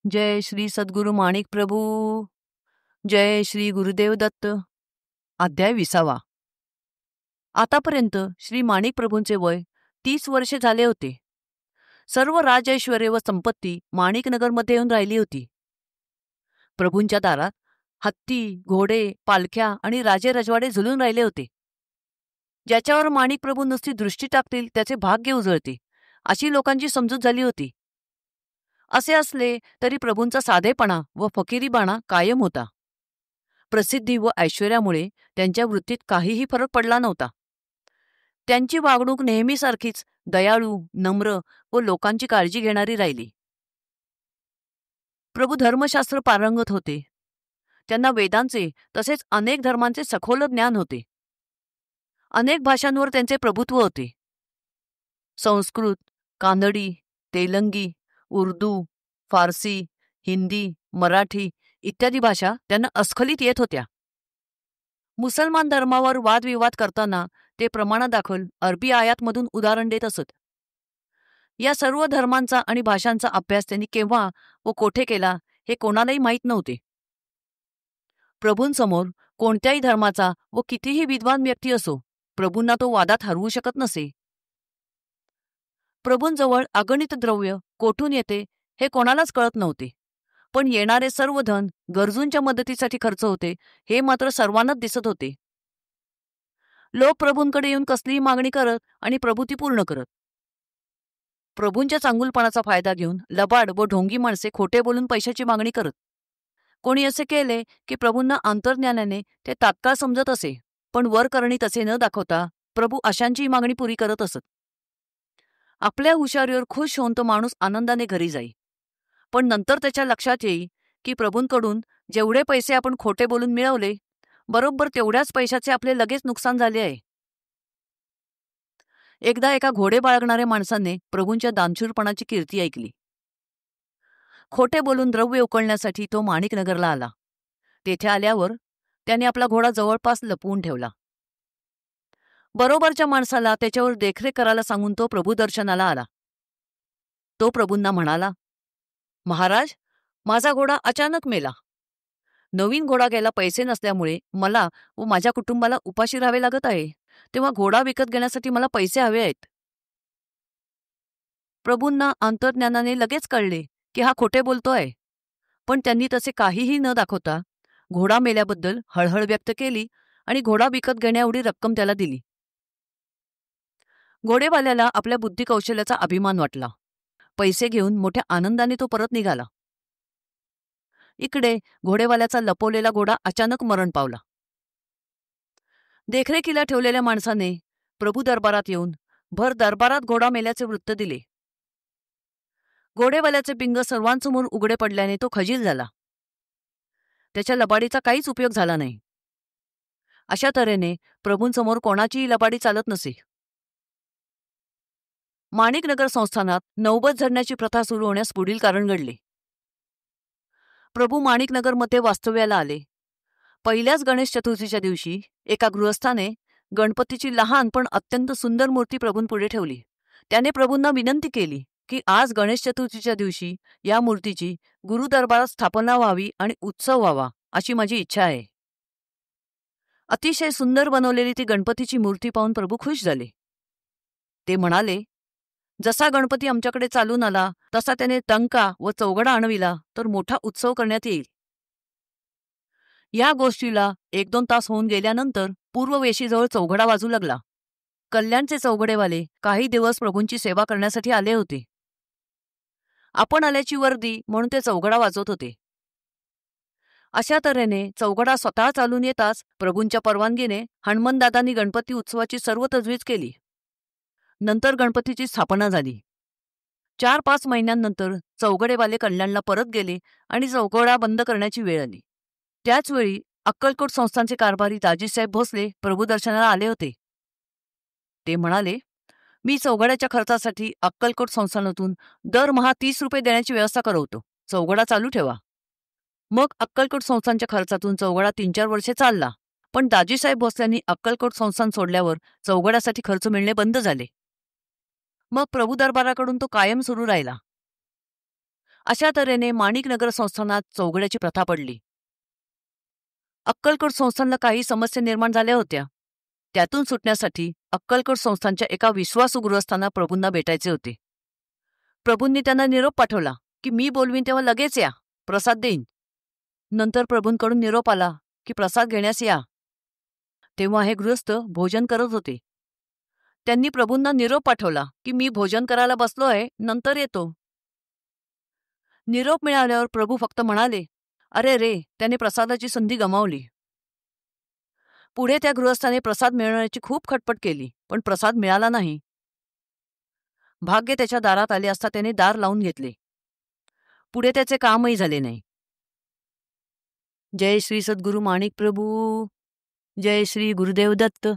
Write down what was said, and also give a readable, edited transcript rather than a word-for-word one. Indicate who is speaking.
Speaker 1: जय श्री सद्गुरु माणिक प्रभू. जय श्री गुरुदेव दत्त. अध्याय 20. आतापर्यंत श्री माणिक प्रभूंचे वय 30 वर्षे झाले होते. सर्व राजऐश्वर्य व संपत्ती माणिकनगरमध्ये येऊन राहिली होती. प्रभूंच्या दारात हत्ती, घोडे, पालख्या आणि राजे रजवाडे झुलून राहिले होते. ज्याच्यावर माणिक प्रभू नुसती दृष्टी टाकतील त्याचे भाग्य उजळते, अशी लोकांची समजूत झाली होती. असे असले तरी प्रभूंचा साधेपणा व फकिरीबाणा कायम होता. प्रसिद्धी व ऐश्वर्यामुळे त्यांच्या वृत्तीत काहीही फरक पडला नव्हता. त्यांची वागणूक नेहमीसारखीच दयाळू, नम्र व लोकांची काळजी घेणारी राहिली. प्रभू धर्मशास्त्र पारंगत होते. त्यांना वेदांचे तसेच अनेक धर्मांचे सखोल ज्ञान होते. अनेक भाषांवर त्यांचे प्रभुत्व होते. संस्कृत, कानडी, तेलंगी, उर्दू, फारसी, हिंदी, मराठी इत्यादी भाषा त्यांना अस्खलित येत होत्या. मुसलमान धर्मावर वादविवाद करताना ते प्रमाणादाखल अरबी आयातमधून उदाहरण देत असत. या सर्व धर्मांचा आणि भाषांचा अभ्यास त्यांनी केव्हा व कोठे केला हे कोणालाही माहीत नव्हते. प्रभूंसमोर कोणत्याही धर्माचा व कितीही विद्वान व्यक्ती असो, प्रभूंना तो वादात हरवू शकत नसे. प्रभूंजवळ अगणित द्रव्य कोठून येते हे कोणालाच कळत नव्हते, पण येणारे सर्व धन गरजूंच्या मदतीसाठी खर्च होते हे मात्र सर्वांनाच दिसत होते. लोक प्रभूंकडे येऊन कसलीही मागणी करत आणि प्रभू ती पूर्ण करत. प्रभूंच्या चांगुलपणाचा फायदा घेऊन लबाड व ढोंगी माणसे खोटे बोलून पैशाची मागणी करत. कोणी असे केले की प्रभूंना अंतर्ज्ञानाने ते तात्काळ समजत असे, पण वरकरणी तसे न दाखवता प्रभू अशांची मागणी पुरी करत असत. आपल्या हुशारीवर खुश होऊन तो माणूस आनंदाने घरी जाई, पण नंतर त्याच्या लक्षात येई की प्रभूंकडून जेवढे पैसे आपण खोटे बोलून मिळवले, बरोबर तेवढ्याच पैशाचे आपले लगेच नुकसान झाले आहे. एकदा एका घोडे बाळगणाऱ्या माणसाने प्रभूंच्या दानशूरपणाची कीर्ती ऐकली. खोटे बोलून द्रव्य उकळण्यासाठी तो माणिकनगरला आला. तेथे आल्यावर त्याने आपला घोडा जवळपास लपवून ठेवला. बरोबरच्या माणसाला त्याच्यावर देखरेख करायला सांगून तो प्रभू दर्शनाला आला. तो प्रभूंना म्हणाला, महाराज, माझा घोडा अचानक मेला. नवीन घोडा घ्यायला पैसे नसल्यामुळे मला व माझ्या कुटुंबाला उपाशी राहावे लागत आहे. तेव्हा घोडा विकत घेण्यासाठी मला पैसे हवे आहेत. प्रभूंना अंतर्ज्ञानाने लगेच कळले की हा खोटे बोलतोय, पण त्यांनी तसे काहीही न दाखवता घोडा मेल्याबद्दल हळहळ व्यक्त केली आणि घोडा विकत घेण्याएवढी रक्कम त्याला दिली. घोडेवाल्याला आपल्या बुद्धिकौशल्याचा अभिमान वाटला. पैसे घेऊन मोठ्या आनंदाने तो परत निघाला. इकडे घोडेवाल्याचा लपवलेला घोडा अचानक मरण पावला. देखरेखीला ठेवलेल्या माणसाने प्रभू दरबारात येऊन भर दरबारात घोडा मेल्याचे वृत्त दिले. घोडेवाल्याचे पिंग सर्वांसमोर उघडे पडल्याने तो खजील झाला. त्याच्या लबाडीचा काहीच उपयोग झाला नाही. अशा तऱ्हेने प्रभूंसमोर कोणाचीही लबाडी चालत नसे. माणिकनगर संस्थानात नौबत झडण्याची प्रथा सुरू होण्यास पुढील कारण घडले. प्रभू माणिकनगरमध्ये वास्तव्याला आले. पहिल्याच गणेश चतुर्थीच्या दिवशी एका गृहस्थाने गणपतीची लहान पण अत्यंत सुंदर मूर्ती प्रभूंपुढे ठेवली. त्याने प्रभूंना विनंती केली की आज गणेश चतुर्थीच्या दिवशी या मूर्तीची गुरुदरबारात स्थापना व्हावी आणि उत्सव व्हावा, अशी माझी इच्छा आहे. अतिशय सुंदर बनवलेली ती गणपतीची मूर्ती पाहून प्रभू खुश झाले. ते म्हणाले, जसा गणपती आमच्याकडे चालून आला तसा त्याने टंका व चौघडा आणविला तर मोठा उत्सव करण्यात येईल. या गोष्टीला 1-2 तास होऊन गेल्यानंतर पूर्ववेशीजवळ चौघडा वाजू लागला. कल्याणचे चौघडेवाले काही दिवस प्रभूंची सेवा करण्यासाठी आले होते. आपण आल्याची वर्दी म्हणून ते चौघडा वाजवत होते. अशा तऱ्हेने चौघडा स्वतः चालून येताच प्रभूंच्या परवानगीने हनुमंतदादांनी गणपती उत्सवाची सर्व तजवीज केली. नंतर गणपतीची स्थापना झाली. 4-5 महिन्यांनंतर चौघडेवाले कल्याणला परत गेले आणि चौघडा बंद करण्याची वेळ आली. त्याचवेळी अक्कलकोट संस्थानचे कारभारी दाजीसाहेब भोसले प्रभू दर्शनाला आले होते. ते म्हणाले, मी चौघड्याच्या खर्चासाठी अक्कलकोट संस्थानातून दरमहा 30 रुपये देण्याची व्यवस्था करवतो. चौघडा चालू ठेवा. मग अक्कलकोट संस्थानच्या खर्चातून चौघडा 3-4 वर्षे चालला, पण दाजीसाहेब भोसल्यांनी अक्कलकोट संस्थान सोडल्यावर चौघड्यासाठी खर्च मिळणे बंद झाले. मग प्रभू दरबाराकडून तो कायम सुरू राहिला. अशा तऱ्हेने माणिकनगर संस्थानात चौघड्याची प्रथा पडली. अक्कलकोट संस्थानला काही समस्या निर्माण झाल्या होत्या. त्यातून सुटण्यासाठी अक्कलकोट संस्थानच्या एका विश्वासू गृहस्थांना प्रभूंना भेटायचे होते. प्रभूंनी त्यांना निरोप पाठवला की मी बोलवीन तेव्हा लगेच या, प्रसाद देईन. नंतर प्रभूंकडून निरोप आला की प्रसाद घेण्यास या. तेव्हा हे गृहस्थ भोजन करत होते. त्यांनी प्रभूंना निरोप पाठवला की मी भोजन करायला बसलो आहे, नंतर येतो. निरोप मिळाल्यावर प्रभू फक्त म्हणाले, अरे रे, त्याने प्रसादाची संधी गमावली. पुढे त्या गृहस्थाने प्रसाद मिळवण्याची खूप खटपट केली, पण प्रसाद मिळाला नाही. भाग्य त्याच्या दारात आले असता त्याने दार लावून घेतले. पुढे त्याचे कामही झाले नाही. जय श्री सद्गुरु माणिक प्रभू. जय श्री गुरुदेव दत्त.